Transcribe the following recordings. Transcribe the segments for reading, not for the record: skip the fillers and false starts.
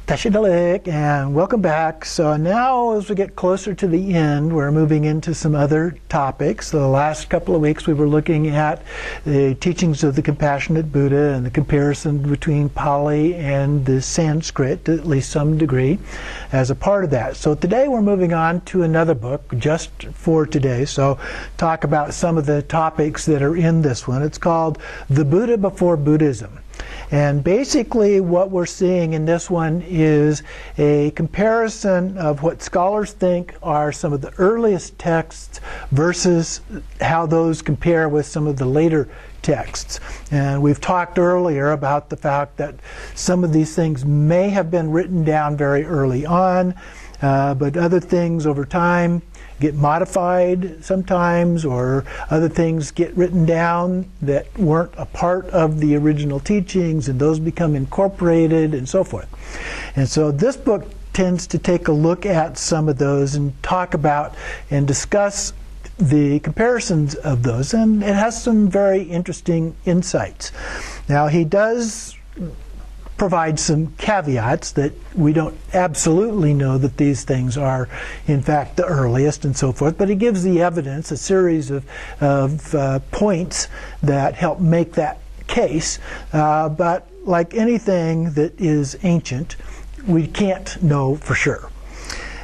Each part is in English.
Tashidalik, and welcome back. So now as we get closer to the end, we're moving into some other topics. The last couple of weeks we were looking at the teachings of the Compassionate Buddha and the comparison between Pali and the Sanskrit, to at least some degree, as a part of that. So today we're moving on to another book, just for today. So talk about some of the topics that are in this one. It's called The Buddha Before Buddhism. And basically what we're seeing in this one is a comparison of what scholars think are some of the earliest texts versus how those compare with some of the later texts. And we've talked earlier about the fact that some of these things may have been written down very early on, but other things over time get modified sometimes, or other things get written down that weren't a part of the original teachings, and those become incorporated and so forth. And so this book tends to take a look at some of those and talk about and discuss the comparisons of those, and it has some very interesting insights. Now, he does provide some caveats that we don't absolutely know that these things are in fact the earliest and so forth, but he gives the evidence, a series of points that help make that case. But like anything that is ancient, we can't know for sure.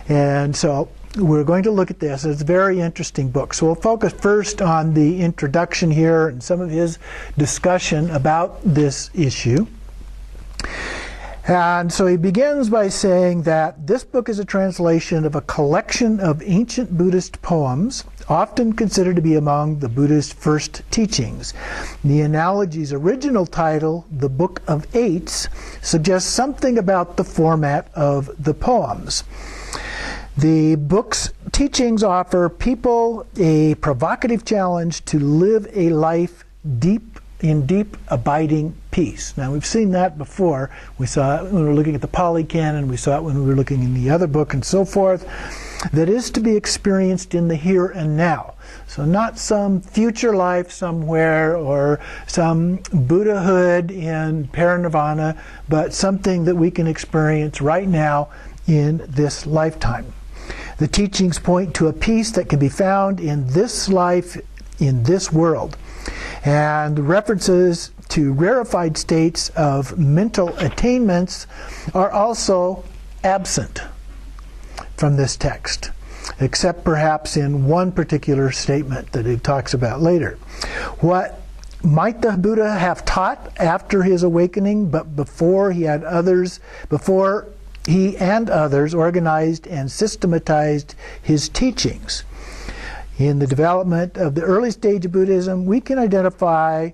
And so we're going to look at this. It's a very interesting book. So we'll focus first on the introduction here and some of his discussion about this issue. And so he begins by saying that this book is a translation of a collection of ancient Buddhist poems, often considered to be among the Buddha's first teachings. The analogy's original title, The Book of Eights, suggests something about the format of the poems. The book's teachings offer people a provocative challenge to live a life in deep, abiding peace. Now, we've seen that before. We saw it when we were looking at the Pali Canon. We saw it when we were looking in the other book and so forth. That is to be experienced in the here and now. So not some future life somewhere or some Buddhahood in parinirvana, but something that we can experience right now in this lifetime. The teachings point to a peace that can be found in this life, in this world. And references to rarefied states of mental attainments are also absent from this text, except perhaps in one particular statement that he talks about later. What might the Buddha have taught after his awakening, but before he and others organized and systematized his teachings? In the development of the early stage of Buddhism, we can identify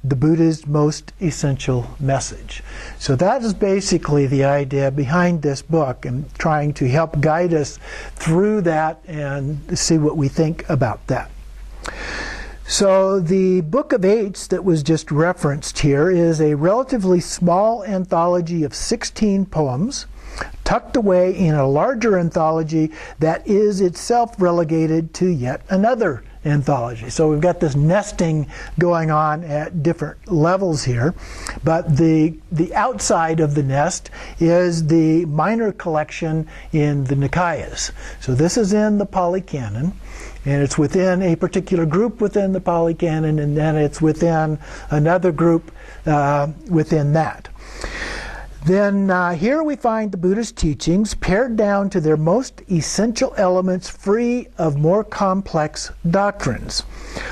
the Buddha's most essential message. So that is basically the idea behind this book, and trying to help guide us through that and see what we think about that. So the Book of Eights that was just referenced here is a relatively small anthology of 16 poems, tucked away in a larger anthology that is itself relegated to yet another anthology. So we've got this nesting going on at different levels here, but the outside of the nest is the minor collection in the Nikayas. So this is in the Pali Canon, and it's within a particular group within the Pali Canon, and then it's within another group within that. Then here we find the Buddha's teachings pared down to their most essential elements, free of more complex doctrines.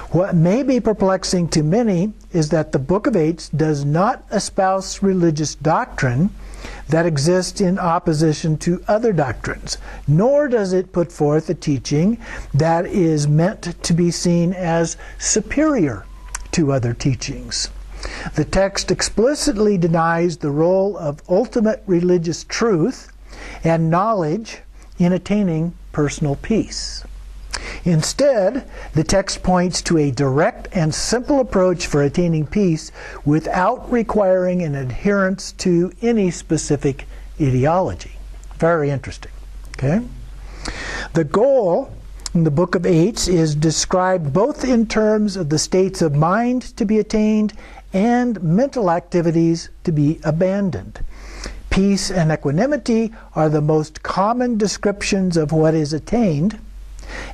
What may be perplexing to many is that the Book of Eights does not espouse religious doctrine that exists in opposition to other doctrines, nor does it put forth a teaching that is meant to be seen as superior to other teachings. The text explicitly denies the role of ultimate religious truth and knowledge in attaining personal peace. Instead, the text points to a direct and simple approach for attaining peace without requiring an adherence to any specific ideology. Very interesting. Okay? The goal in the Book of Eights is described both in terms of the states of mind to be attained and mental activities to be abandoned. Peace and equanimity are the most common descriptions of what is attained,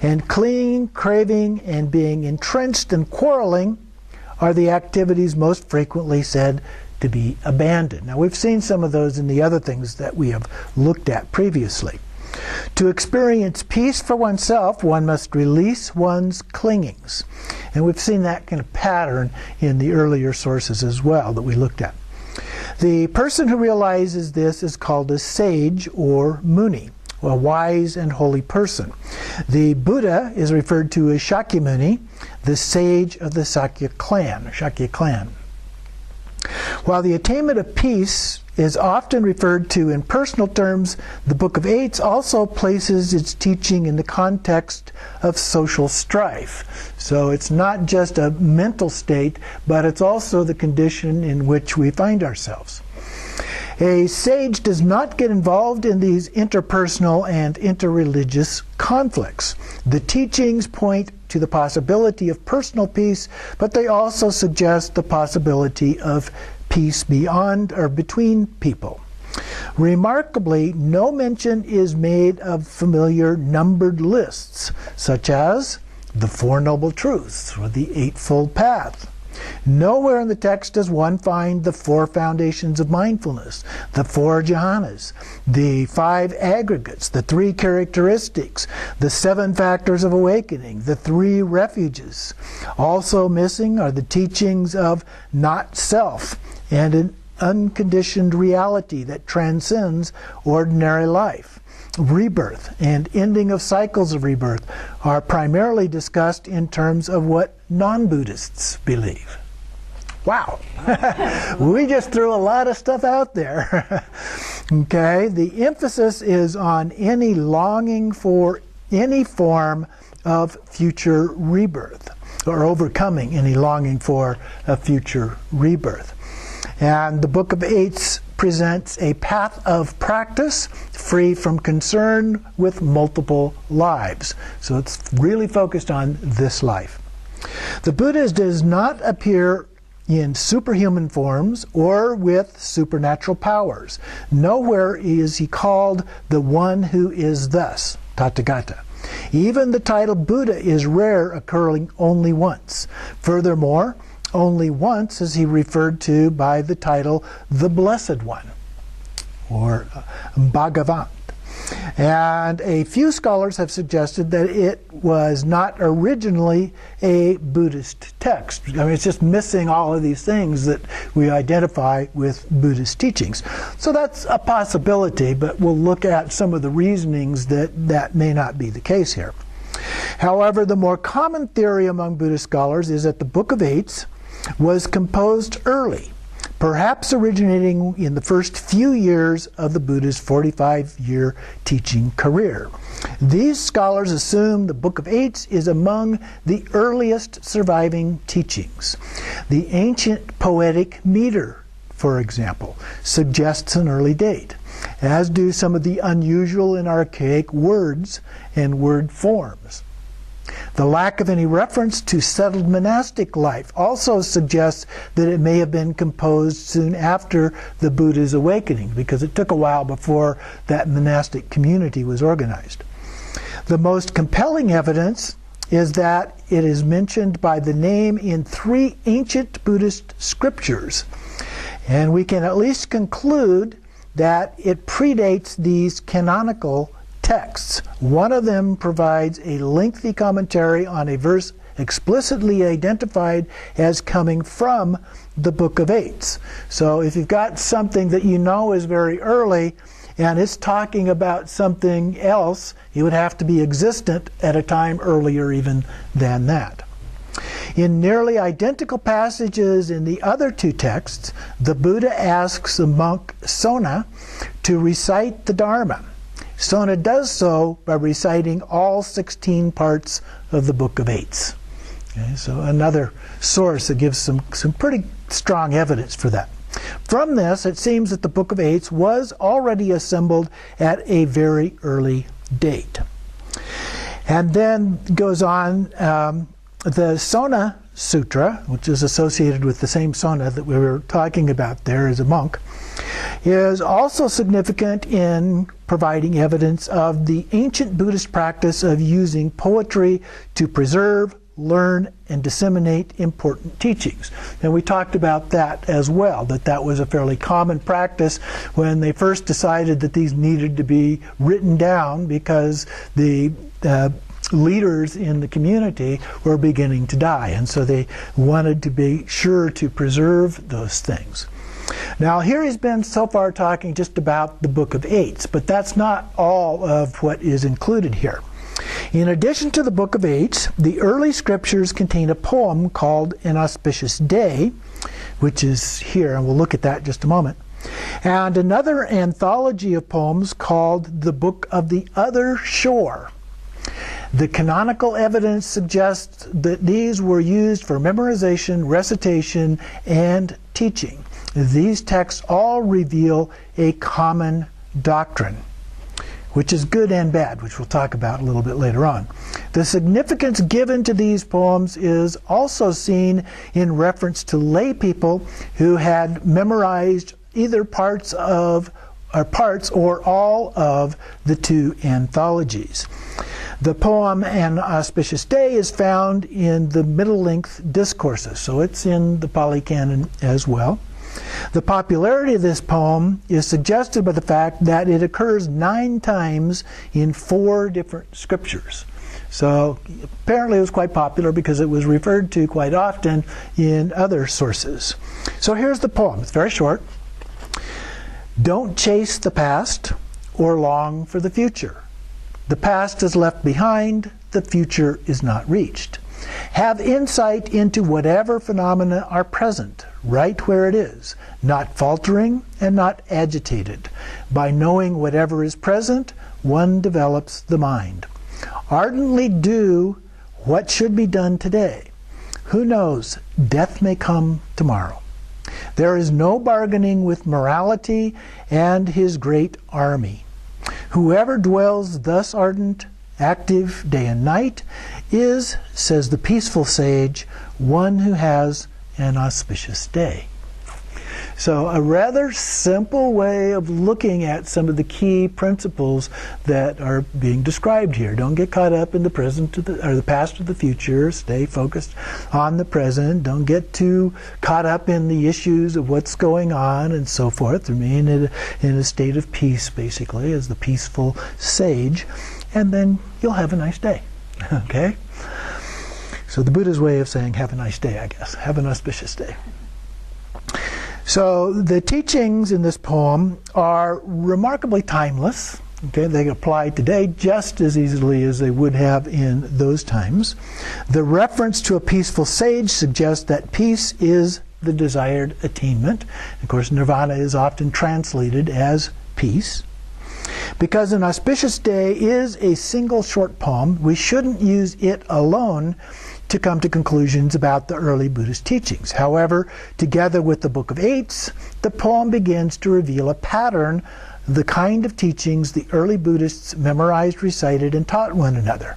and clinging, craving, and being entrenched in quarreling are the activities most frequently said to be abandoned. Now, we've seen some of those in the other things that we have looked at previously. To experience peace for oneself, one must release one's clingings. And we've seen that kind of pattern in the earlier sources as well that we looked at. The person who realizes this is called a sage or muni, a wise and holy person. The Buddha is referred to as Shakyamuni, the sage of the Sakya clan. While the attainment of peace is often referred to in personal terms, the Book of Eights also places its teaching in the context of social strife. So it's not just a mental state, but it's also the condition in which we find ourselves. A sage does not get involved in these interpersonal and interreligious conflicts. The teachings point to the possibility of personal peace, but they also suggest the possibility of peace beyond or between people. Remarkably, no mention is made of familiar numbered lists, such as the Four Noble Truths or the Eightfold Path. Nowhere in the text does one find the four foundations of mindfulness, the four jhanas, the five aggregates, the three characteristics, the seven factors of awakening, the three refuges. Also missing are the teachings of not self and an unconditioned reality that transcends ordinary life. Rebirth and ending of cycles of rebirth are primarily discussed in terms of what non-Buddhists believe. Wow! We just threw a lot of stuff out there. Okay, the emphasis is on any longing for any form of future rebirth, or overcoming any longing for a future rebirth. And the Book of Eights presents a path of practice free from concern with multiple lives. So it's really focused on this life. The Buddha does not appear in superhuman forms or with supernatural powers. Nowhere is he called the one who is thus, Tathagata. Even the title Buddha is rare, occurring only once. Furthermore, only once is he referred to by the title the Blessed One, or Bhagavan. And a few scholars have suggested that it was not originally a Buddhist text. I mean, it's just missing all of these things that we identify with Buddhist teachings. So that's a possibility, but we'll look at some of the reasonings that may not be the case here. However, the more common theory among Buddhist scholars is that the Book of Eights was composed early, perhaps originating in the first few years of the Buddha's 45-year teaching career. These scholars assume the Book of Eights is among the earliest surviving teachings. The ancient poetic meter, for example, suggests an early date, as do some of the unusual and archaic words and word forms. The lack of any reference to settled monastic life also suggests that it may have been composed soon after the Buddha's awakening, because it took a while before that monastic community was organized. The most compelling evidence is that it is mentioned by the name in 3 ancient Buddhist scriptures, and we can at least conclude that it predates these canonical texts. One of them provides a lengthy commentary on a verse explicitly identified as coming from the Book of Eights. So if you've got something that you know is very early and it's talking about something else, it would have to be existent at a time earlier even than that. In nearly identical passages in the other 2 texts, the Buddha asks the monk Sona to recite the Dharma. Sona does so by reciting all 16 parts of the Book of Eights. Okay, so another source that gives some pretty strong evidence for that. From this, it seems that the Book of Eights was already assembled at a very early date. And then goes on, the Sona Sutra, which is associated with the same sona that we were talking about there as a monk, is also significant in providing evidence of the ancient Buddhist practice of using poetry to preserve, learn, and disseminate important teachings. And we talked about that as well, that was a fairly common practice when they first decided that these needed to be written down because the leaders in the community were beginning to die, and so they wanted to be sure to preserve those things. Now here he's been so far talking just about the Book of Eights, but that's not all of what is included here. In addition to the Book of Eights, the early scriptures contain a poem called An Auspicious Day, which is here, and we'll look at that in just a moment, and another anthology of poems called the Book of the Other Shore. The canonical evidence suggests that these were used for memorization, recitation, and teaching. These texts all reveal a common doctrine, which is good and bad, which we'll talk about a little bit later on. The significance given to these poems is also seen in reference to lay people who had memorized either parts or all of the two anthologies. The poem An Auspicious Day is found in the middle-length discourses, so it's in the Pali Canon as well. The popularity of this poem is suggested by the fact that it occurs 9 times in 4 different scriptures. So apparently it was quite popular because it was referred to quite often in other sources. So here's the poem. It's very short. Don't chase the past or long for the future. The past is left behind, the future is not reached. Have insight into whatever phenomena are present, right where it is, not faltering and not agitated. By knowing whatever is present, one develops the mind. Ardently do what should be done today. Who knows, death may come tomorrow. There is no bargaining with morality and his great army. Whoever dwells thus ardent, active day and night, is, says the peaceful sage, one who has an auspicious day. So a rather simple way of looking at some of the key principles that are being described here. Don't get caught up in the present or the past or the future. Stay focused on the present. Don't get too caught up in the issues of what's going on and so forth. Remain in a state of peace, basically, as the peaceful sage, and then you'll have a nice day. Okay? So the Buddha's way of saying have a nice day, I guess. Have an auspicious day. So the teachings in this poem are remarkably timeless. Okay, they apply today just as easily as they would have in those times. The reference to a peaceful sage suggests that peace is the desired attainment. Of course, nirvana is often translated as peace. Because An Auspicious Day is a single short poem, we shouldn't use it alone to come to conclusions about the early Buddhist teachings. However, together with the Book of Eights, the poem begins to reveal a pattern, the kind of teachings the early Buddhists memorized, recited, and taught one another.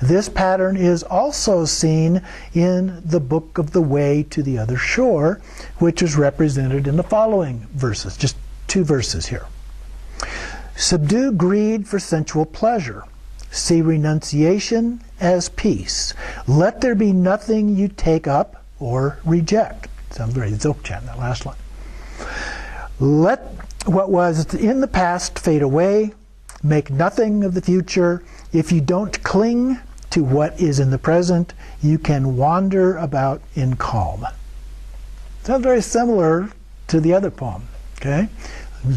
This pattern is also seen in the Book of the Way to the Other Shore, which is represented in the following verses, just 2 verses here. Subdue greed for sensual pleasure. See renunciation as peace. Let there be nothing you take up or reject. Sounds very Dzogchen, that last line. Let what was in the past fade away. Make nothing of the future. If you don't cling to what is in the present, you can wander about in calm. Sounds very similar to the other poem. Okay?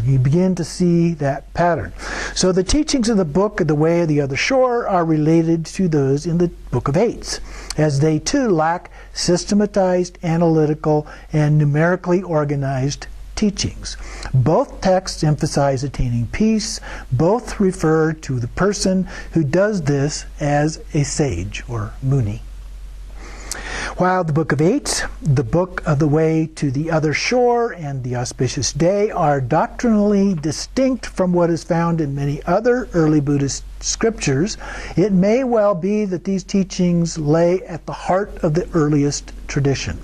You begin to see that pattern. So the teachings of the Book of the Way of the Other Shore are related to those in the Book of Eights, as they too lack systematized, analytical, and numerically organized teachings. Both texts emphasize attaining peace. Both refer to the person who does this as a sage or muni. While the Book of Eights, the Book of the Way to the Other Shore, and the Auspicious Day are doctrinally distinct from what is found in many other early Buddhist scriptures, it may well be that these teachings lay at the heart of the earliest tradition.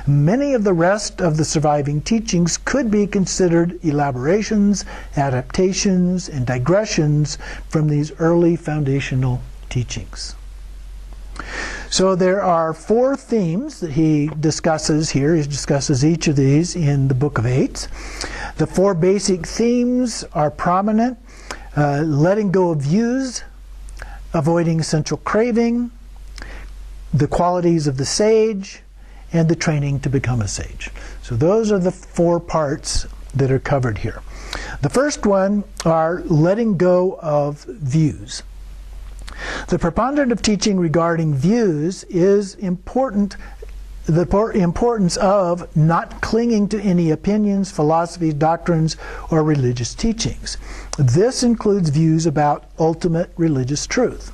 Many of the rest of the surviving teachings could be considered elaborations, adaptations, and digressions from these early foundational teachings. So there are 4 themes that he discusses here. He discusses each of these in the Book of Eights. The 4 basic themes are prominent: letting go of views, avoiding sensual craving, the qualities of the sage, and the training to become a sage. So those are the 4 parts that are covered here. The first one are letting go of views. The preponderance of teaching regarding views is important. The importance of not clinging to any opinions, philosophies, doctrines, or religious teachings. This includes views about ultimate religious truth.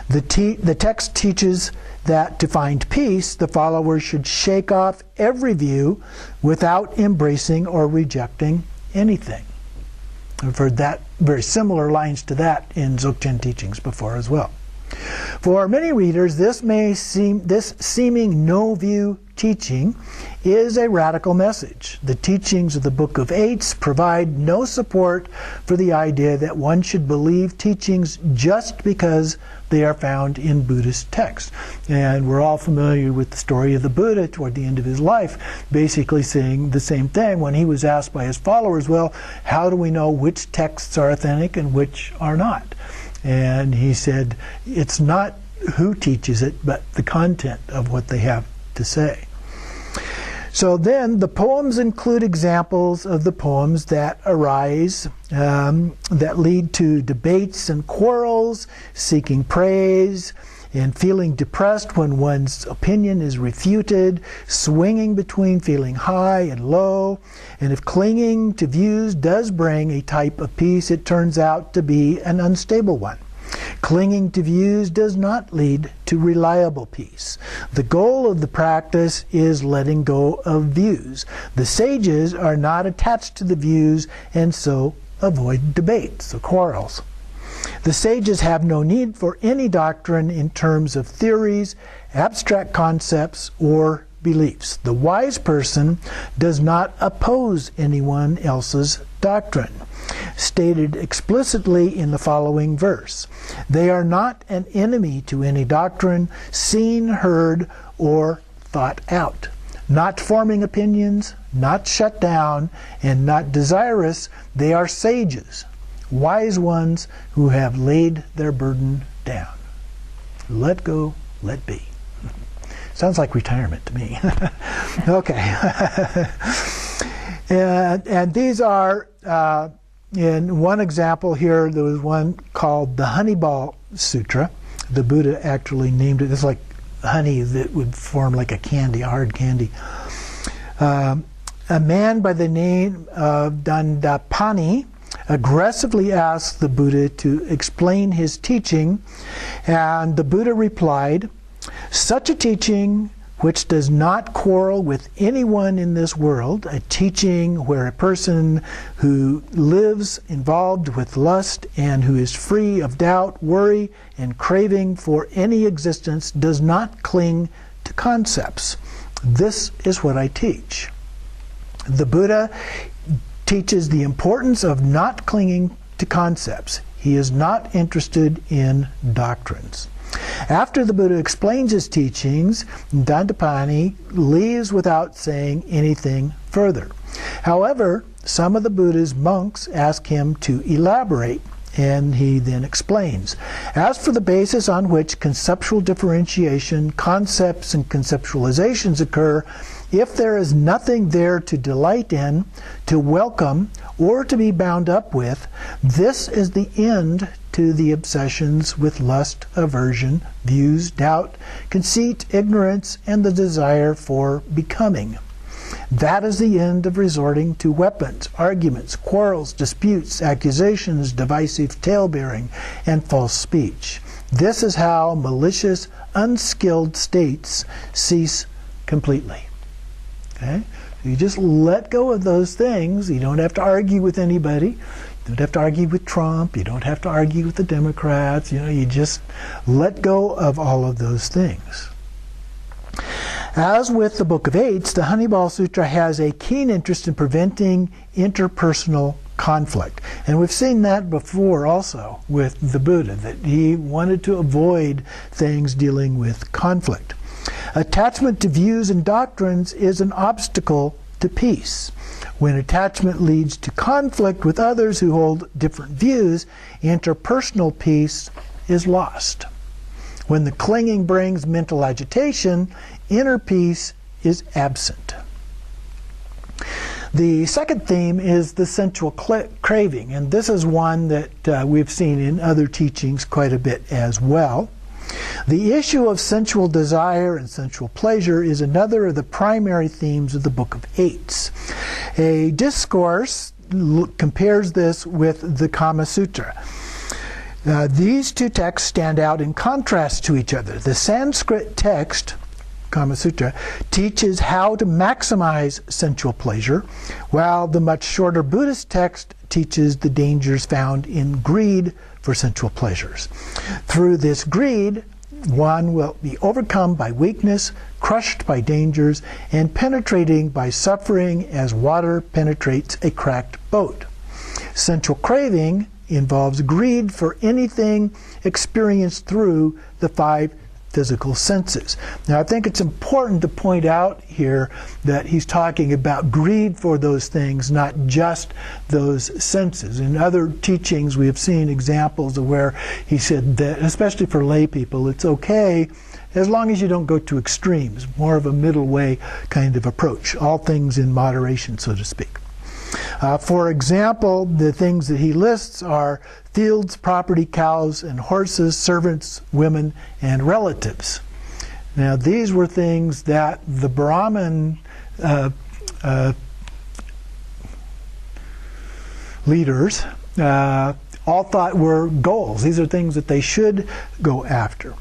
The text teaches that to find peace, the follower should shake off every view without embracing or rejecting anything. I've heard that very similar lines to that in Dzogchen teachings before as well. For many readers, this seeming no-view teaching is a radical message. The teachings of the Book of Eights provide no support for the idea that one should believe teachings just because they are found in Buddhist texts. And we're all familiar with the story of the Buddha toward the end of his life, basically saying the same thing when he was asked by his followers, well, how do we know which texts are authentic and which are not? And he said, it's not who teaches it, but the content of what they have to say. So then the poems include examples of the poems that arise, that lead to debates and quarrels, seeking praise, and feeling depressed when one's opinion is refuted, swinging between feeling high and low. And if clinging to views does bring a type of peace, it turns out to be an unstable one. Clinging to views does not lead to reliable peace. The goal of the practice is letting go of views. The sages are not attached to the views and so avoid debates or quarrels. The sages have no need for any doctrine in terms of theories, abstract concepts, or beliefs. The wise person does not oppose anyone else's doctrine. Stated explicitly in the following verse, they are not an enemy to any doctrine, seen, heard, or thought out. Not forming opinions, not shut down, and not desirous, they are sages, wise ones who have laid their burden down. Let go, let be. Sounds like retirement to me. Okay. and these are, in one example here, there was one called the Honeyball Sutra. The Buddha actually named it. It's like honey that would form like a candy, a hard candy. A man by the name of Dandapani aggressively asked the Buddha to explain his teaching, and the Buddha replied, such a teaching which does not quarrel with anyone in this world, a teaching where a person who lives involved with lust and who is free of doubt, worry, and craving for any existence does not cling to concepts. This is what I teach. The Buddha teaches the importance of not clinging to concepts. He is not interested in doctrines. After the Buddha explains his teachings, Dandapani leaves without saying anything further. However, some of the Buddha's monks ask him to elaborate, and he then explains. As for the basis on which conceptual differentiation, concepts, and conceptualizations occur, if there is nothing there to delight in, to welcome, or to be bound up with, this is the end to the obsessions with lust, aversion, views, doubt, conceit, ignorance, and the desire for becoming. That is the end of resorting to weapons, arguments, quarrels, disputes, accusations, divisive tale-bearing, and false speech. This is how malicious, unskilled states cease completely. Okay? So you just let go of those things. You don't have to argue with anybody. You don't have to argue with Trump. You don't have to argue with the Democrats. You just let go of all of those things. As with the Book of Eights, the Honeyball Sutra has a keen interest in preventing interpersonal conflict. And we've seen that before also with the Buddha, that he wanted to avoid things dealing with conflict. Attachment to views and doctrines is an obstacle to peace. When attachment leads to conflict with others who hold different views, interpersonal peace is lost. When the clinging brings mental agitation, inner peace is absent. The second theme is the sensual craving, and this is one that we've seen in other teachings quite a bit as well. The issue of sensual desire and sensual pleasure is another of the primary themes of the Book of Eights. A discourse compares this with the Kama Sutra. These two texts stand out in contrast to each other. The Sanskrit text, Kama Sutra, teaches how to maximize sensual pleasure, while the much shorter Buddhist text teaches the dangers found in greed for sensual pleasures. Through this greed, one will be overcome by weakness, crushed by dangers, and penetrating by suffering as water penetrates a cracked boat. Sensual craving involves greed for anything experienced through the five physical senses. Now, I think it's important to point out here that he's talking about greed for those things, not just those senses. In other teachings, we have seen examples of where he said that, especially for lay people, it's okay as long as you don't go to extremes, more of a middle way kind of approach. All things in moderation, so to speak. For example, the things that he lists are fields, property, cows, and horses, servants, women, and relatives. Now, these were things that the Brahmin leaders all thought were goals. These are things that they should go after.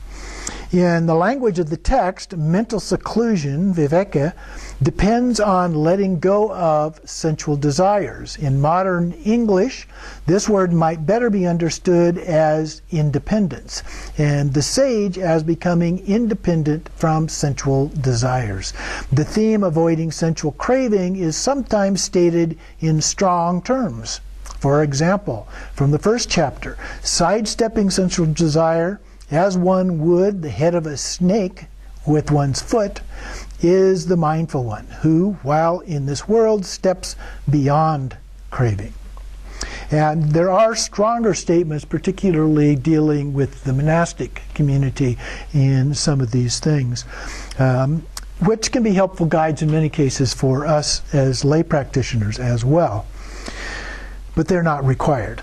In the language of the text, mental seclusion, viveka, depends on letting go of sensual desires. In modern English, this word might better be understood as independence, and the sage as becoming independent from sensual desires. The theme avoiding sensual craving is sometimes stated in strong terms. For example, from the first chapter, sidestepping sensual desire as one would the head of a snake with one's foot is the mindful one who, while in this world, steps beyond craving. And there are stronger statements, particularly dealing with the monastic community in some of these things, which can be helpful guides in many cases for us as lay practitioners as well. But they're not required.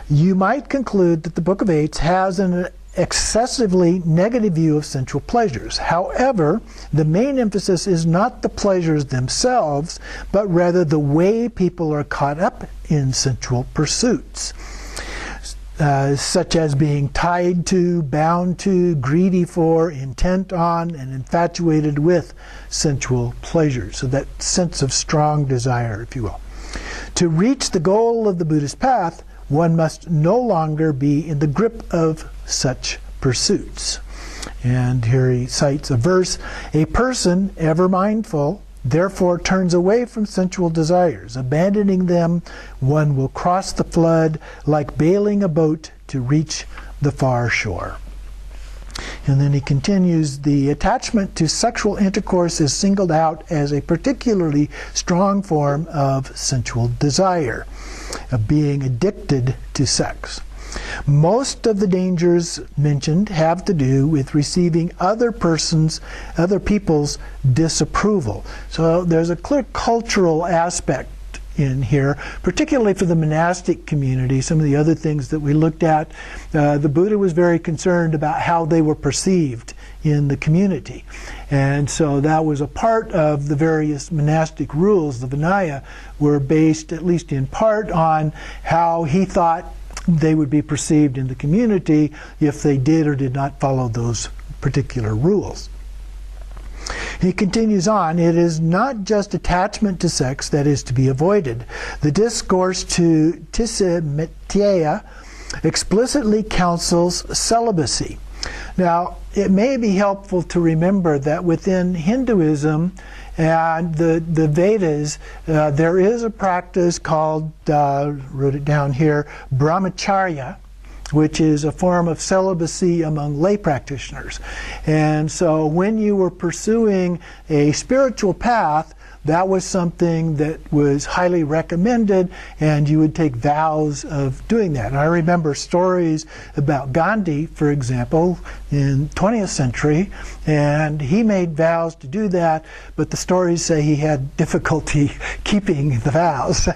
You might conclude that the Book of Eights has an excessively negative view of sensual pleasures. However, the main emphasis is not the pleasures themselves, but rather the way people are caught up in sensual pursuits, such as being tied to, bound to, greedy for, intent on, and infatuated with sensual pleasures. So that sense of strong desire, if you will. To reach the goal of the Buddhist path, one must no longer be in the grip of such pursuits. And here he cites a verse, "A person ever mindful therefore turns away from sensual desires. Abandoning them, one will cross the flood like bailing a boat to reach the far shore." And then he continues, the attachment to sexual intercourse is singled out as a particularly strong form of sensual desire, of being addicted to sex. Most of the dangers mentioned have to do with receiving other people's disapproval. So there's a clear cultural aspect in here, particularly for the monastic community. Some of the other things that we looked at, the Buddha was very concerned about how they were perceived in the community. And so that was a part of the various monastic rules. The Vinaya were based, at least in part, on how he thought they would be perceived in the community if they did or did not follow those particular rules. He continues on, it is not just attachment to sex that is to be avoided. The discourse to Tissa explicitly counsels celibacy. Now, it may be helpful to remember that within Hinduism and the Vedas, there is a practice called, wrote it down here, brahmacharya, which is a form of celibacy among lay practitioners. And so when you were pursuing a spiritual path, that was something that was highly recommended, and you would take vows of doing that. And I remember stories about Gandhi, for example, in the 20th century, and he made vows to do that, but the stories say he had difficulty keeping the vows.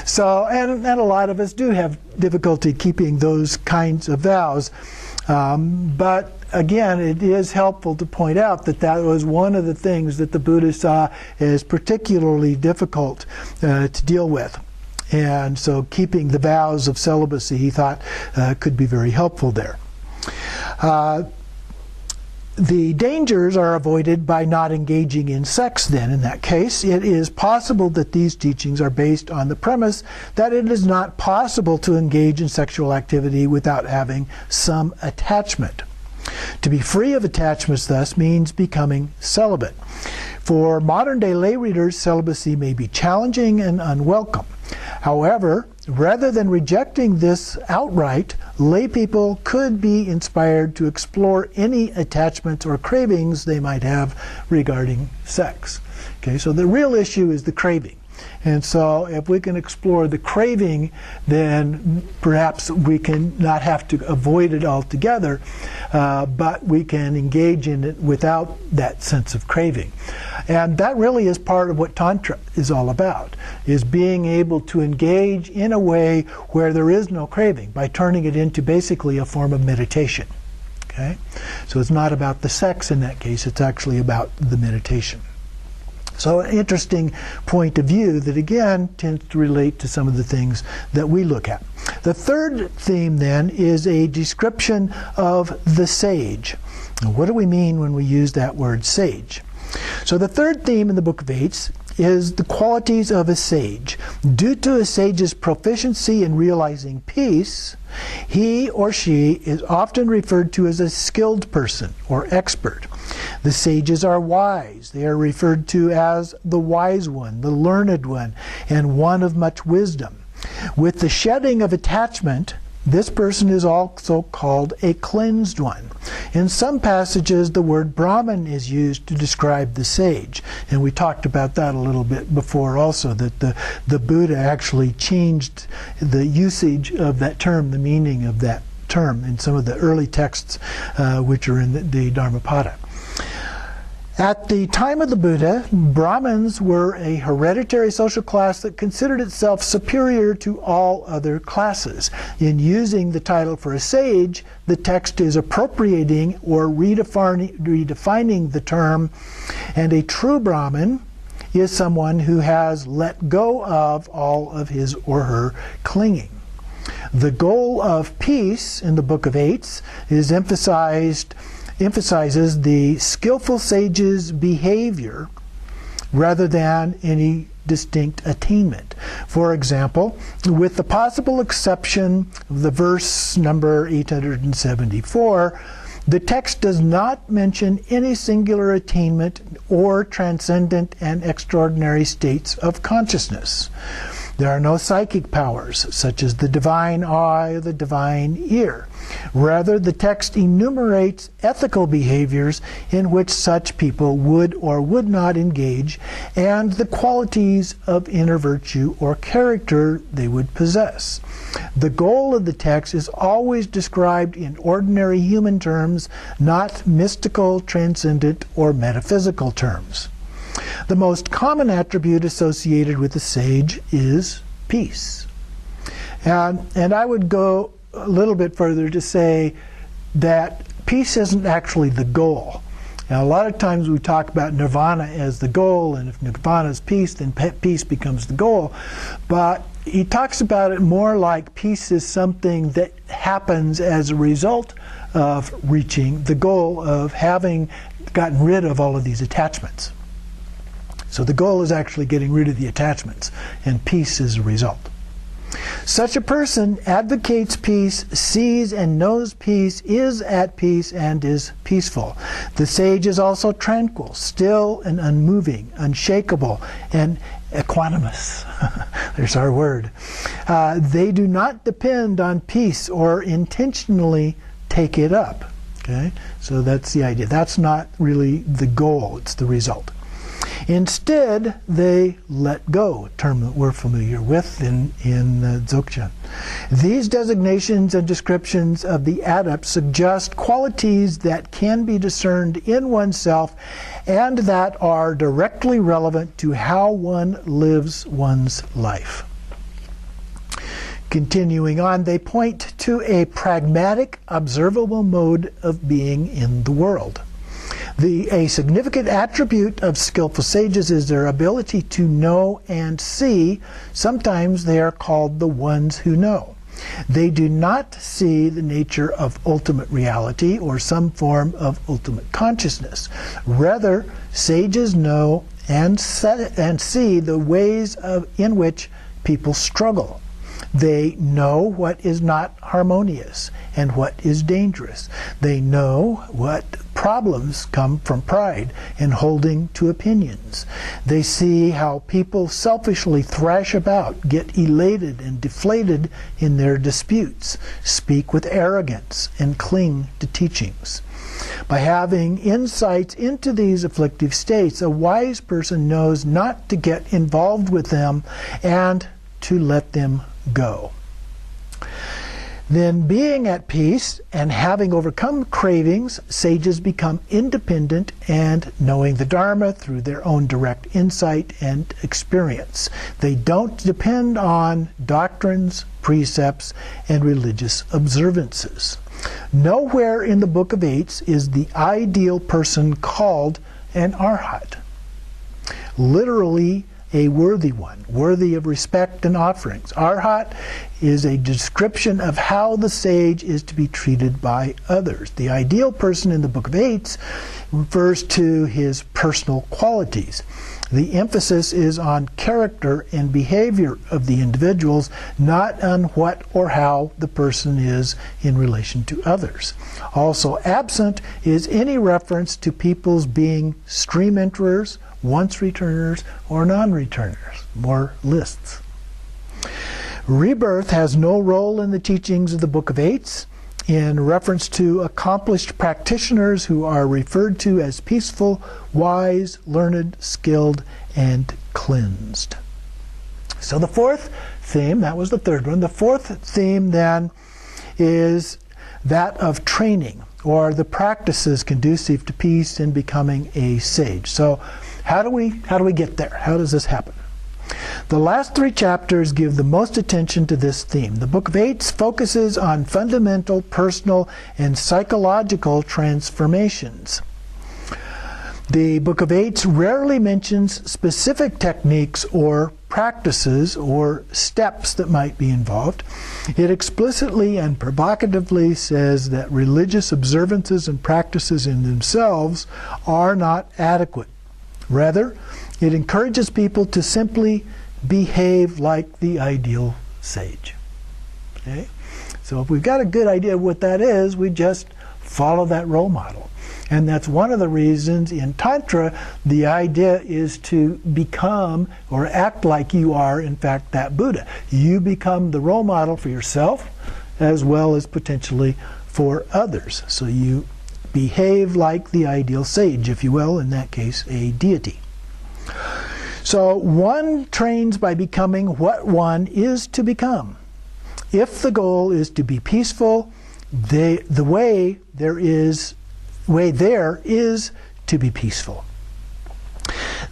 So, and a lot of us do have difficulty keeping those kinds of vows. But again, it is helpful to point out that that was one of the things that the Buddha saw as particularly difficult to deal with. And so keeping the vows of celibacy, he thought, could be very helpful there. The dangers are avoided by not engaging in sex then. In that case, it is possible that these teachings are based on the premise that it is not possible to engage in sexual activity without having some attachment. To be free of attachments, thus, means becoming celibate. For modern-day lay readers, celibacy may be challenging and unwelcome. However, rather than rejecting this outright, lay people could be inspired to explore any attachments or cravings they might have regarding sex. Okay, so the real issue is the craving. And so if we can explore the craving, then perhaps we can not have to avoid it altogether, but we can engage in it without that sense of craving. And that really is part of what Tantra is all about, is being able to engage in a way where there is no craving, by turning it into basically a form of meditation. Okay? So it's not about the sex in that case, it's actually about the meditation. So an interesting point of view that again tends to relate to some of the things that we look at. The third theme then is a description of the sage. Now, what do we mean when we use that word sage? So the third theme in the Book of Eights is the qualities of a sage. Due to a sage's proficiency in realizing peace, he or she is often referred to as a skilled person or expert. The sages are wise. They are referred to as the wise one, the learned one, and one of much wisdom. With the shedding of attachment, this person is also called a cleansed one. In some passages, the word Brahman is used to describe the sage. And we talked about that a little bit before also, that the Buddha actually changed the usage of that term, the meaning of that term, in some of the early texts which are in the Dharmapada. At the time of the Buddha, Brahmins were a hereditary social class that considered itself superior to all other classes. In using the title for a sage, the text is appropriating or redefining the term, and a true Brahmin is someone who has let go of all of his or her clinging. The goal of peace in the Book of Eights is emphasizes the skillful sage's behavior rather than any distinct attainment. For example, with the possible exception of the verse number 874, the text does not mention any singular attainment or transcendent and extraordinary states of consciousness. There are no psychic powers, such as the divine eye or the divine ear. Rather, the text enumerates ethical behaviors in which such people would or would not engage, and the qualities of inner virtue or character they would possess. The goal of the text is always described in ordinary human terms, not mystical, transcendent, or metaphysical terms. The most common attribute associated with the sage is peace. And I would go a little bit further to say that peace isn't actually the goal. Now, a lot of times we talk about nirvana as the goal, and if nirvana is peace, then peace becomes the goal. But he talks about it more like peace is something that happens as a result of reaching the goal of having gotten rid of all of these attachments. So the goal is actually getting rid of the attachments, and peace is a result. Such a person advocates peace, sees and knows peace, is at peace, and is peaceful. The sage is also tranquil, still and unmoving, unshakable, and equanimous. There's our word. They do not depend on peace or intentionally take it up. Okay? So that's the idea. That's not really the goal, it's the result. Instead, they let go, a term that we're familiar with in Dzogchen. These designations and descriptions of the adept suggest qualities that can be discerned in oneself and that are directly relevant to how one lives one's life. Continuing on, they point to a pragmatic, observable mode of being in the world. A significant attribute of skillful sages is their ability to know and see. Sometimes they are called the ones who know. They do not see the nature of ultimate reality or some form of ultimate consciousness. Rather, sages know and see the ways in which people struggle. They know what is not harmonious and what is dangerous. They know what problems come from pride and holding to opinions. They see how people selfishly thrash about, get elated and deflated in their disputes, speak with arrogance, and cling to teachings. By having insights into these afflictive states, a wise person knows not to get involved with them and to let them go. Then, being at peace and having overcome cravings, sages become independent and knowing the Dharma through their own direct insight and experience. They don't depend on doctrines, precepts, and religious observances. Nowhere in the Book of Eights is the ideal person called an arhat. Literally, a worthy one, worthy of respect and offerings. Arhat is a description of how the sage is to be treated by others. The ideal person in the Book of Eights refers to his personal qualities. The emphasis is on character and behavior of the individuals, not on what or how the person is in relation to others. Also absent is any reference to people's being stream enterers, once returners, or non-returners. More lists. Rebirth has no role in the teachings of the Book of Eights in reference to accomplished practitioners who are referred to as peaceful, wise, learned, skilled, and cleansed. So the fourth theme, that was the third one, the fourth theme then is that of training, or the practices conducive to peace and becoming a sage. So how do we get there? How does this happen? The last three chapters give the most attention to this theme. The Book of Eights focuses on fundamental, personal, and psychological transformations. The Book of Eights rarely mentions specific techniques or practices or steps that might be involved. It explicitly and provocatively says that religious observances and practices in themselves are not adequate. Rather, it encourages people to simply behave like the ideal sage. Okay? So if we've got a good idea of what that is, we just follow that role model. And that's one of the reasons in Tantra the idea is to become or act like you are, in fact, that Buddha. You become the role model for yourself as well as potentially for others. So you behave like the ideal sage, if you will, in that case, a deity. So one trains by becoming what one is to become. If the goal is to be peaceful, the way there is to be peaceful.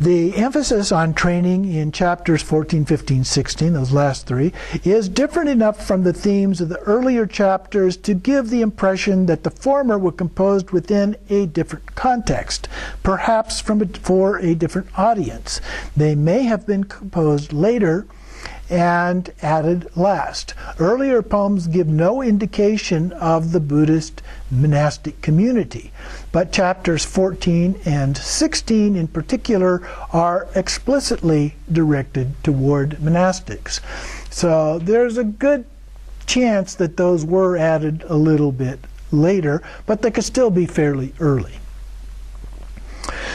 The emphasis on training in chapters 14, 15, 16, those last three, is different enough from the themes of the earlier chapters to give the impression that the former were composed within a different context, perhaps for a different audience. They may have been composed later and added last. Earlier poems give no indication of the Buddhist monastic community, but chapters 14 and 16 in particular are explicitly directed toward monastics. So there's a good chance that those were added a little bit later, but they could still be fairly early.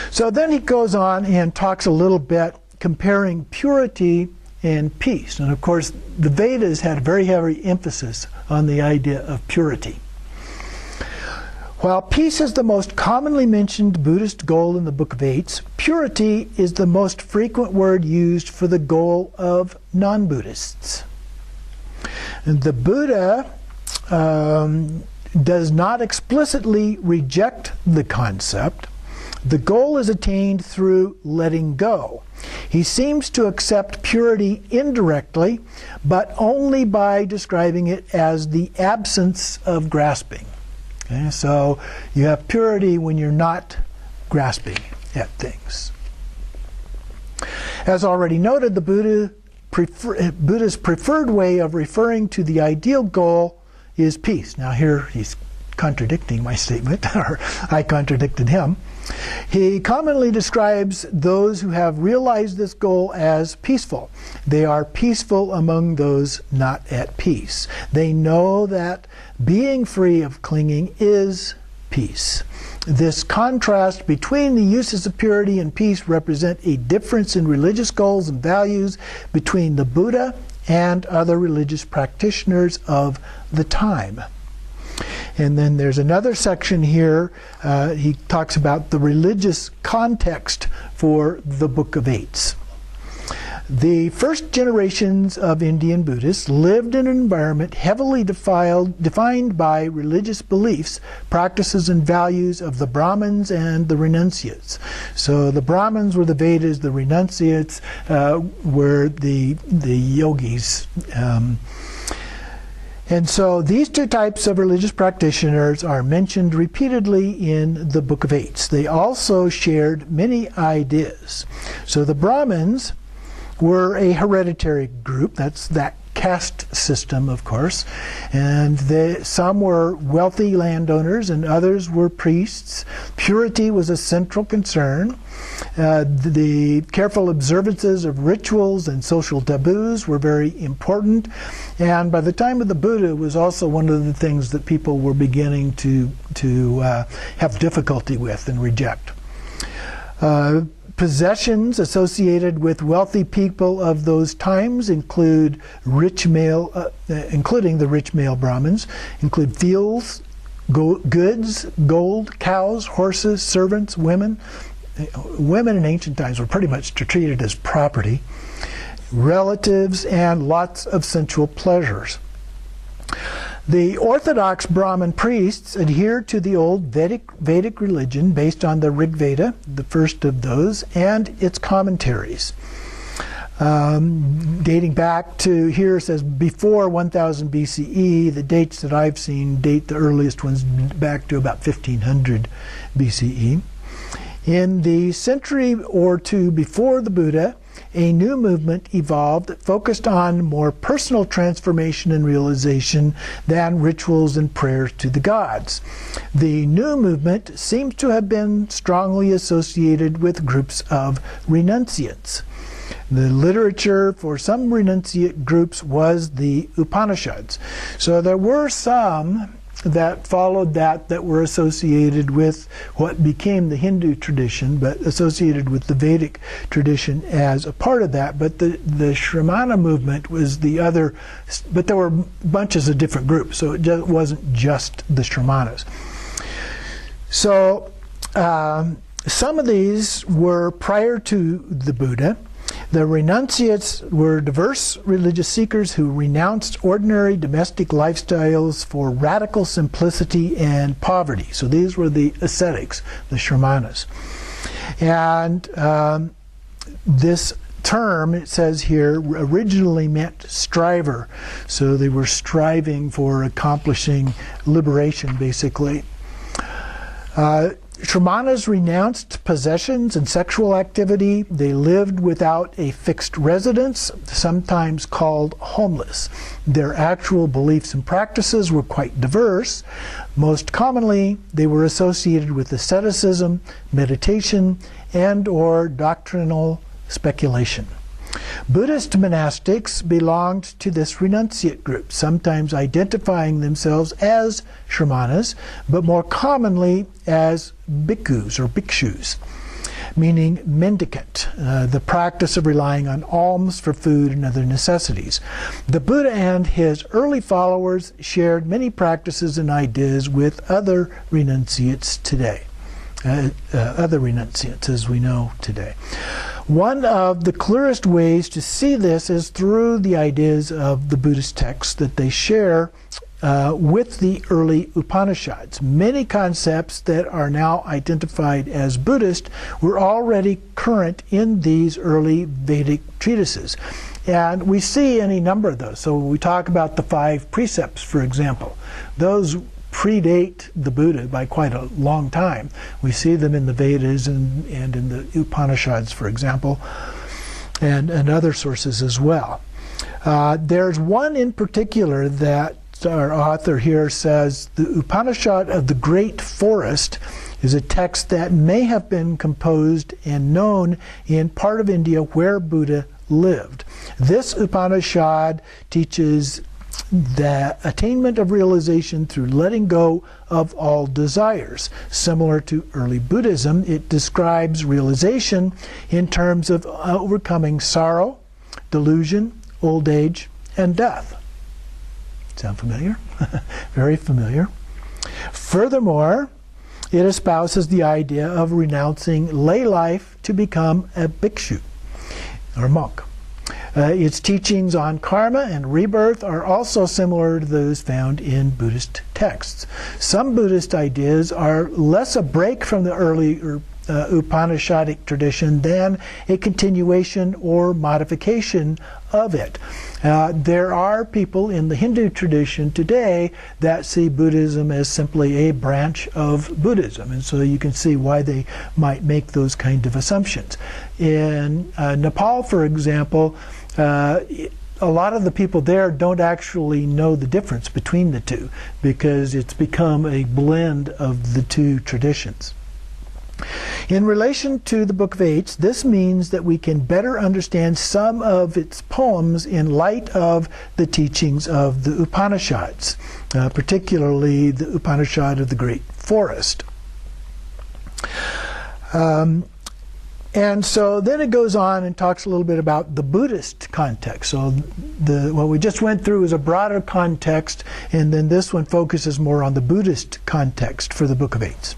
So then he goes on and talks a little bit comparing purity and peace. And of course, the Vedas had a very heavy emphasis on the idea of purity. While peace is the most commonly mentioned Buddhist goal in the Book of Eights, purity is the most frequent word used for the goal of non-Buddhists. And the Buddha does not explicitly reject the concept. The goal is attained through letting go. He seems to accept purity indirectly, but only by describing it as the absence of grasping. Okay, so you have purity when you're not grasping at things. As already noted, the Buddha's preferred way of referring to the ideal goal is peace. Now here he's contradicting my statement, or I contradicted him. He commonly describes those who have realized this goal as peaceful. They are peaceful among those not at peace. They know that being free of clinging is peace. This contrast between the uses of purity and peace represent a difference in religious goals and values between the Buddha and other religious practitioners of the time. And then there's another section here. He talks about the religious context for the Book of Eights. The first generations of Indian Buddhists lived in an environment heavily defined by religious beliefs, practices, and values of the Brahmins and the renunciates. So the Brahmins were the Vedas, the renunciates were the yogis. And so these two types of religious practitioners are mentioned repeatedly in the Book of Eights. They also shared many ideas. So the Brahmins were a hereditary group. That's that caste system, of course. And some were wealthy landowners and others were priests. Purity was a central concern. The careful observances of rituals and social taboos were very important. And by the time of the Buddha, it was also one of the things that people were beginning to have difficulty with and reject. Possessions associated with wealthy people of those times include including the rich male Brahmins, include fields, goods, gold, cows, horses, servants, women. Women in ancient times were pretty much treated as property, relatives, and lots of sensual pleasures. The Orthodox Brahmin priests adhered to the old Vedic religion based on the Rig Veda, the first of those, and its commentaries. Dating back to, here it says before 1000 BCE, the dates that I've seen date the earliest ones back to about 1500 BCE. In the century or two before the Buddha, a new movement evolved that focused on more personal transformation and realization than rituals and prayers to the gods. The new movement seems to have been strongly associated with groups of renunciates. The literature for some renunciate groups was the Upanishads. So there were some that followed that were associated with what became the Hindu tradition, but associated with the Vedic tradition as a part of that. But the Shramana movement was the other, but there were bunches of different groups, so it wasn't just the Shramanas. So some of these were prior to the Buddha. The renunciates were diverse religious seekers who renounced ordinary domestic lifestyles for radical simplicity and poverty. So these were the ascetics, the Shramanas. And This term, it says here, originally meant striver. So they were striving for accomplishing liberation, basically. Shamanas renounced possessions and sexual activity. They lived without a fixed residence, sometimes called homeless. Their actual beliefs and practices were quite diverse. Most commonly, they were associated with asceticism, meditation, and/or doctrinal speculation. Buddhist monastics belonged to this renunciate group, sometimes identifying themselves as Shamanas, but more commonly as bhikkhus or bhikshus, meaning mendicant, the practice of relying on alms for food and other necessities. The Buddha and his early followers shared many practices and ideas with other renunciates today, other renunciates as we know today. One of the clearest ways to see this is through the ideas of the Buddhist texts that they share with the early Upanishads. Many concepts that are now identified as Buddhist were already current in these early Vedic treatises. And we see any number of those. So we talk about the 5 precepts, for example. Those predate the Buddha by quite a long time. We see them in the Vedas and in the Upanishads, for example, and other sources as well. There's one in particular that our author here says the Upanishad of the Great Forest is a text that may have been composed and known in part of India where Buddha lived. This Upanishad teaches the attainment of realization through letting go of all desires. Similar to early Buddhism, it describes realization in terms of overcoming sorrow, delusion, old age, and death. Sound familiar? Very familiar. Furthermore, it espouses the idea of renouncing lay life to become a bhikshu, or monk. Its teachings on karma and rebirth are also similar to those found in Buddhist texts. Some Buddhist ideas are less a break from the early Upanishadic tradition than a continuation or modification of it. There are people in the Hindu tradition today that see Buddhism as simply a branch of Buddhism, and so you can see why they might make those kind of assumptions. In Nepal, for example, a lot of the people there don't actually know the difference between the two because it's become a blend of the two traditions. In relation to the Book of Eights, this means that we can better understand some of its poems in light of the teachings of the Upanishads, particularly the Upanishad of the Great Forest. And so then it goes on and talks a little bit about the Buddhist context. So what we just went through is a broader context, and then this one focuses more on the Buddhist context for the Book of Eights.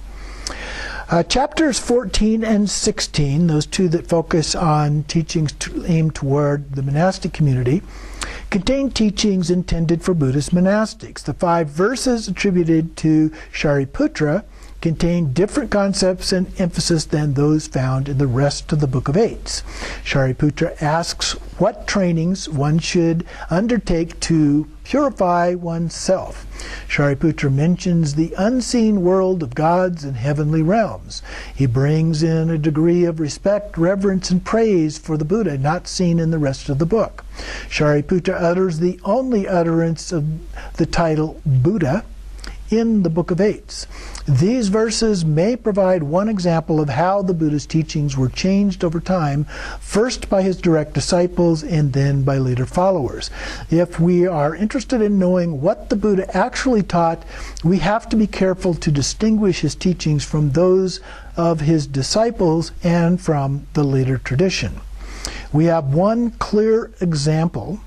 Chapters 14 and 16, those two that focus on teachings aimed toward the monastic community, contain teachings intended for Buddhist monastics. The 5 verses attributed to Shariputra contain different concepts and emphasis than those found in the rest of the Book of Eights. Shariputra asks what trainings one should undertake to purify oneself. Shariputra mentions the unseen world of gods and heavenly realms. He brings in a degree of respect, reverence, and praise for the Buddha not seen in the rest of the book. Shariputra utters the only utterance of the title Buddha in the Book of Eights. These verses may provide one example of how the Buddha's teachings were changed over time, first by his direct disciples and then by later followers. If we are interested in knowing what the Buddha actually taught, we have to be careful to distinguish his teachings from those of his disciples and from the later tradition. We have one clear example.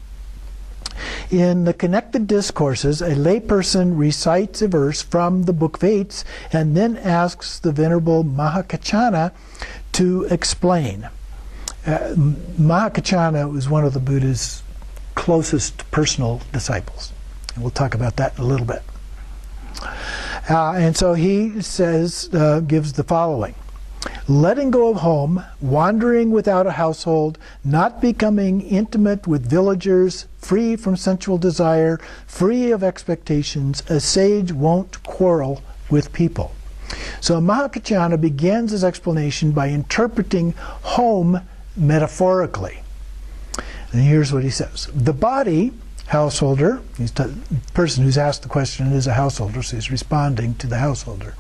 In the connected discourses, a layperson recites a verse from the Book of Eights and then asks the Venerable Mahakachana to explain. Mahakachana was one of the Buddha's closest personal disciples. And we'll talk about that in a little bit. And so he says, gives the following. letting go of home, wandering without a household, not becoming intimate with villagers, free from sensual desire, free of expectations, a sage won't quarrel with people. So Mahakaccana begins his explanation by interpreting home metaphorically. And here's what he says. The body, householder, the person who's asked the question is a householder, so he's responding to the householder.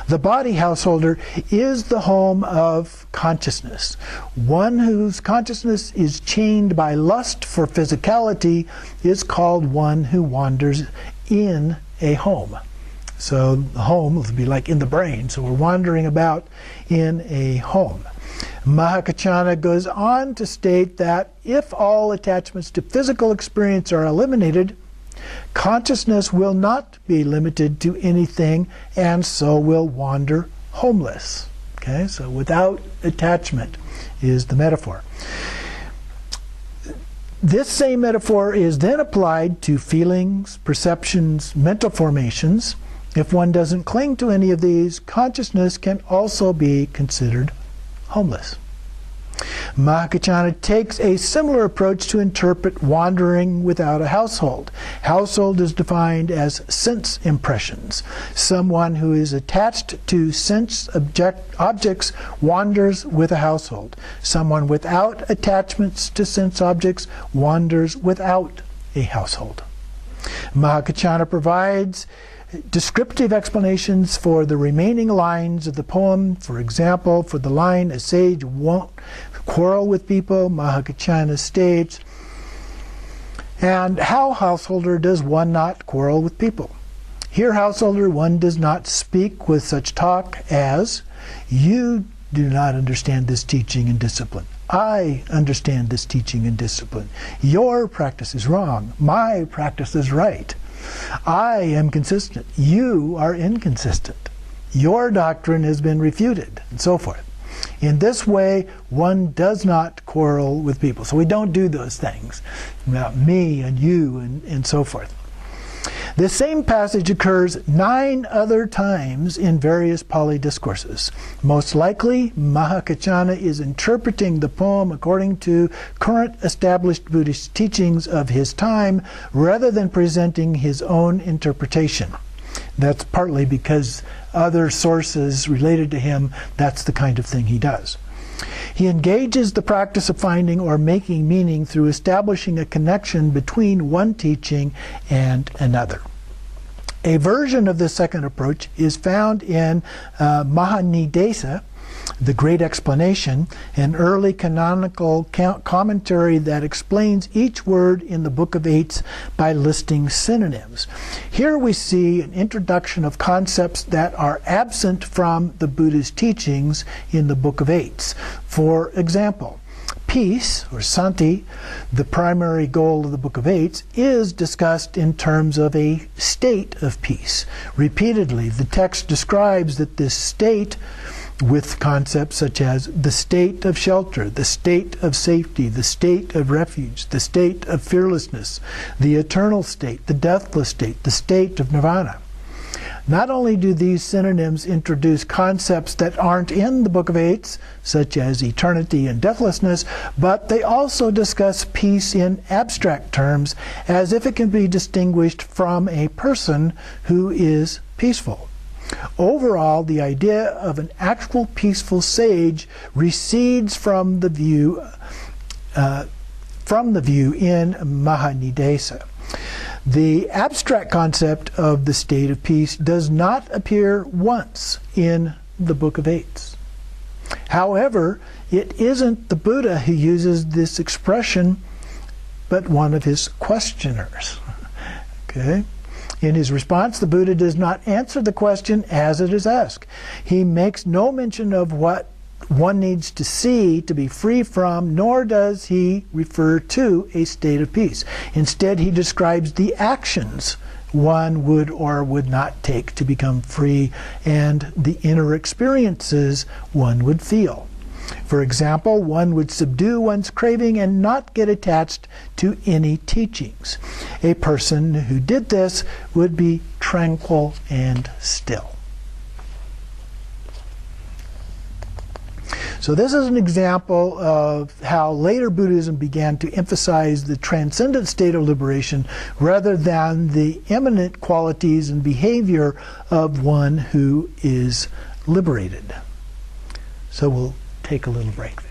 The body, householder, is the home of consciousness. One whose consciousness is chained by lust for physicality is called one who wanders in a home. So the home would be like in the brain, so we're wandering about in a home. Mahakaccana goes on to state that if all attachments to physical experience are eliminated, consciousness will not be limited to anything and so will wander homeless. Okay, so without attachment is the metaphor. This same metaphor is then applied to feelings, perceptions, mental formations. If one doesn't cling to any of these, consciousness can also be considered homeless. Mahakaccana takes a similar approach to interpret wandering without a household. Household is defined as sense impressions. Someone who is attached to sense objects wanders with a household. Someone without attachments to sense objects wanders without a household. Mahakaccana provides descriptive explanations for the remaining lines of the poem. For example, for the line, a sage won't quarrel with people, Mahakaccana states, and how, householder, does one not quarrel with people? Here, householder, one does not speak with such talk as, you do not understand this teaching and discipline. I understand this teaching and discipline. Your practice is wrong. My practice is right. I am consistent. You are inconsistent. Your doctrine has been refuted, and so forth. In this way, one does not quarrel with people. So we don't do those things about me and you and so forth. This same passage occurs 9 other times in various Pali discourses. Most likely, Mahakaccana is interpreting the poem according to current established Buddhist teachings of his time, rather than presenting his own interpretation. That's partly because other sources related to him, that's the kind of thing he does. He engages the practice of finding or making meaning through establishing a connection between one teaching and another. A version of this second approach is found in Mahanidesa, the Great Explanation, an early canonical commentary that explains each word in the Book of Eights by listing synonyms. Here we see an introduction of concepts that are absent from the Buddha's teachings in the Book of Eights. For example, peace, or santi, the primary goal of the Book of Eights, is discussed in terms of a state of peace. Repeatedly, the text describes that this state, with concepts such as the state of shelter, the state of safety, the state of refuge, the state of fearlessness, the eternal state, the deathless state, the state of nirvana. Not only do these synonyms introduce concepts that aren't in the Book of Eights, such as eternity and deathlessness, but they also discuss peace in abstract terms, as if it can be distinguished from a person who is peaceful. Overall, the idea of an actual peaceful sage recedes from the view in Mahanidesa. The abstract concept of the state of peace does not appear once in the Book of Eights. However, it isn't the Buddha who uses this expression, but one of his questioners. Okay? In his response, the Buddha does not answer the question as it is asked. He makes no mention of what one needs to see to be free from, nor does he refer to a state of peace. Instead, he describes the actions one would or would not take to become free and the inner experiences one would feel. For example, one would subdue one's craving and not get attached to any teachings. A person who did this would be tranquil and still. So this is an example of how later Buddhism began to emphasize the transcendent state of liberation rather than the immanent qualities and behavior of one who is liberated. So we'll take a little break there.